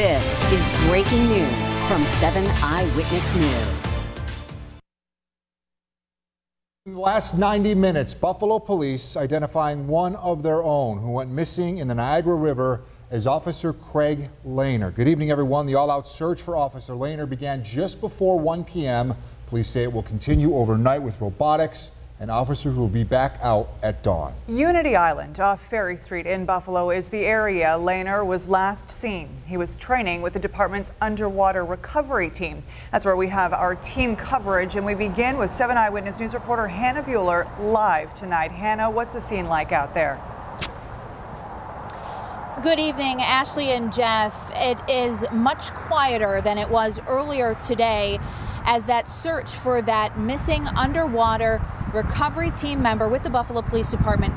This is breaking news from 7 Eyewitness News. In the last 90 minutes, Buffalo police identifying one of their own who went missing in the Niagara River is Officer Greg Lehner. Good evening, everyone. The all-out search for Officer Lehner began just before 1 p.m. Police say it will continue overnight with robotics, and officers will be back out at dawn. Unity Island off Ferry Street in Buffalo is the area Lehner was last seen. He was training with the department's underwater recovery team. That's where we have our team coverage, and we begin with 7 Eyewitness News reporter Hannah Bueller live tonight. Hannah, what's the scene like out there? Good evening, Ashley and Jeff. It is much quieter than it was earlier today as that search for that missing underwater recovery team member with the Buffalo Police Department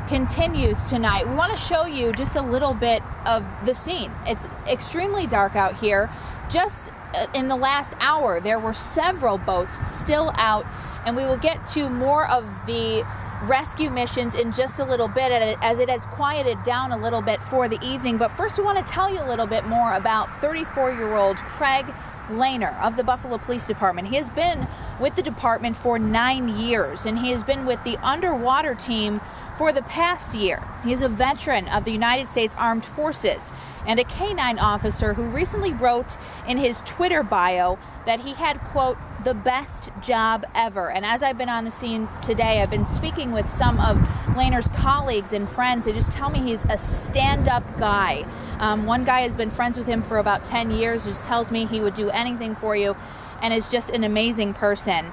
continues tonight. We want to show you just a little bit of the scene. It's extremely dark out here. Just in the last hour, there were several boats still out, and we will get to more of the rescue missions in just a little bit as it has quieted down a little bit for the evening. But first, we want to tell you a little bit more about 34-year-old Greg Lehner of the Buffalo Police Department. He has been with the department for 9 years, and he has been with the underwater team for the past year. He is a veteran of the United States Armed Forces and a K-9 officer who recently wrote in his Twitter bio that he had, quote, the best job ever. And as I've been on the scene today, I've been speaking with some of Lehner's colleagues and friends. They just tell me he's a stand-up guy. One guy has been friends with him for about 10 years, just tells me he would do anything for you and is just an amazing person.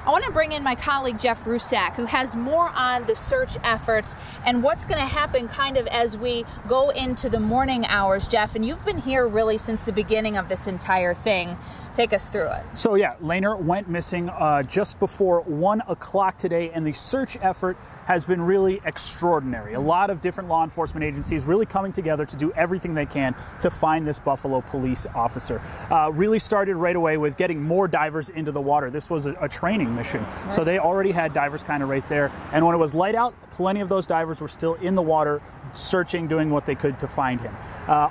I want to bring in my colleague Jeff Rusak, who has more on the search efforts and what's going to happen kind of as we go into the morning hours, Jeff. And you've been here really since the beginning of this entire thing. Take us through it. So yeah, Lehner went missing just before 1 o'clock today, and the search effort has been really extraordinary. A lot of different law enforcement agencies really coming together to do everything they can to find this Buffalo police officer. Really started right away with getting more divers into the water. This was a training mission, so they already had divers kind of right there. And when it was light out, plenty of those divers were still in the water, searching, doing what they could to find him.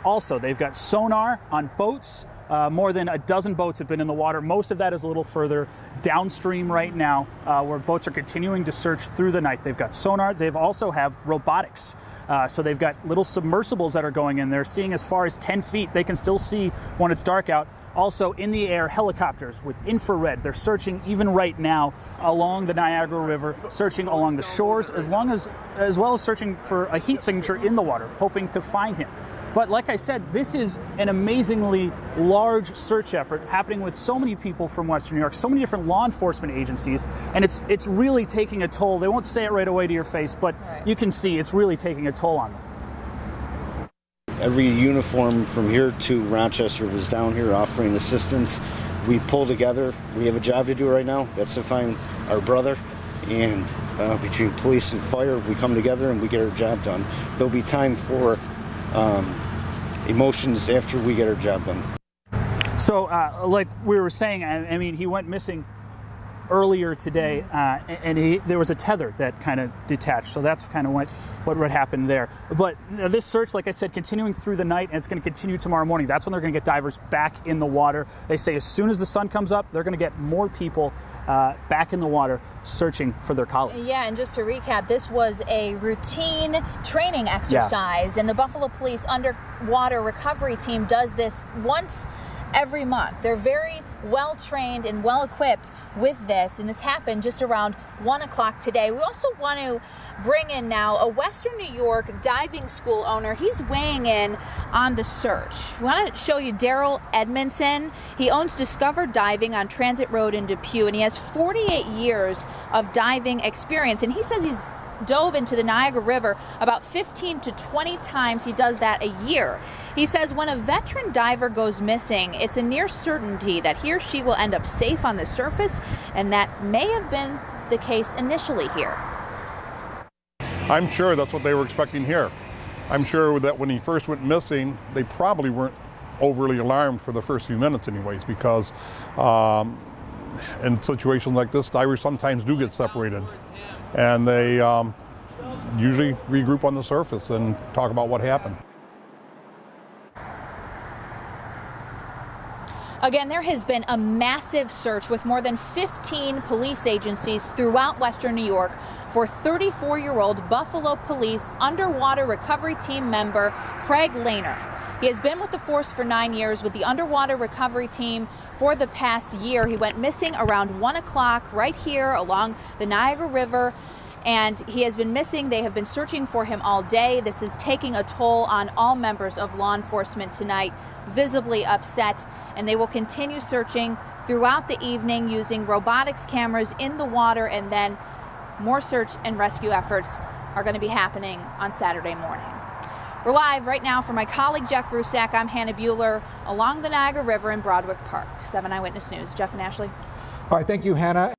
Also, they've got sonar on boats. More than a dozen boats have been in the water. Most of that is a little further downstream right now, where boats are continuing to search through the night. They've got sonar. They've also have robotics. So they've got little submersibles that are going in there, seeing as far as 10 feet. They can still see when it's dark out. Also in the air, helicopters with infrared. They're searching even right now along the Niagara River, searching along the shores, as well as searching for a heat signature in the water, hoping to find him. But like I said, this is an amazingly large search effort happening with so many people from Western New York, so many different law enforcement agencies, and it's really taking a toll. They won't say it right away to your face, but you can see it's really taking a toll on them. Every uniform from here to Rochester was down here offering assistance. We pull together. We have a job to do right now. That's to find our brother. And between police and fire, we come together and we get our job done. There'll be time for emotions after we get our job done. So like we were saying, I mean, he went missing earlier today, and there was a tether that kind of detached. So that's kind of what happened there. But this search, like I said, continuing through the night, and it's going to continue tomorrow morning. That's when they're going to get divers back in the water. They say as soon as the sun comes up, they're going to get more people back in the water searching for their colleague. Yeah, and just to recap, this was a routine training exercise, and the Buffalo Police Underwater Recovery Team does this once every month. They're very well trained and well equipped with this, and this happened just around 1 o'clock today. We also want to bring in now a Western New York diving school owner. He's weighing in on the search. We want to show you Daryl Edmondson. He owns Discover Diving on Transit Road in Depew, and he has 48 years of diving experience, and he says he's dove into the Niagara River about 15 to 20 times. He does that a year. He says when a veteran diver goes missing, it's a near certainty that he or she will end up safe on the surface, and that may have been the case initially here. I'm sure that's what they were expecting here. I'm sure that when he first went missing, they probably weren't overly alarmed for the first few minutes anyways, because in situations like this, divers sometimes do get separated, and they usually regroup on the surface and talk about what happened. Again, there has been a massive search with more than 15 police agencies throughout Western New York for 34-year-old Buffalo Police underwater recovery team member Greg Lehner. He has been with the force for 9 years with the underwater recovery team for the past year. He went missing around 1 o'clock right here along the Niagara River, and he has been missing. They have been searching for him all day. This is taking a toll on all members of law enforcement tonight, visibly upset, and they will continue searching throughout the evening using robotics cameras in the water, and then more search and rescue efforts are going to be happening on Saturday morning. We're live right now from my colleague Jeff Rusak. I'm Hannah Bueller along the Niagara River in Broadwick Park. 7 Eyewitness News. Jeff and Ashley. All right, thank you, Hannah.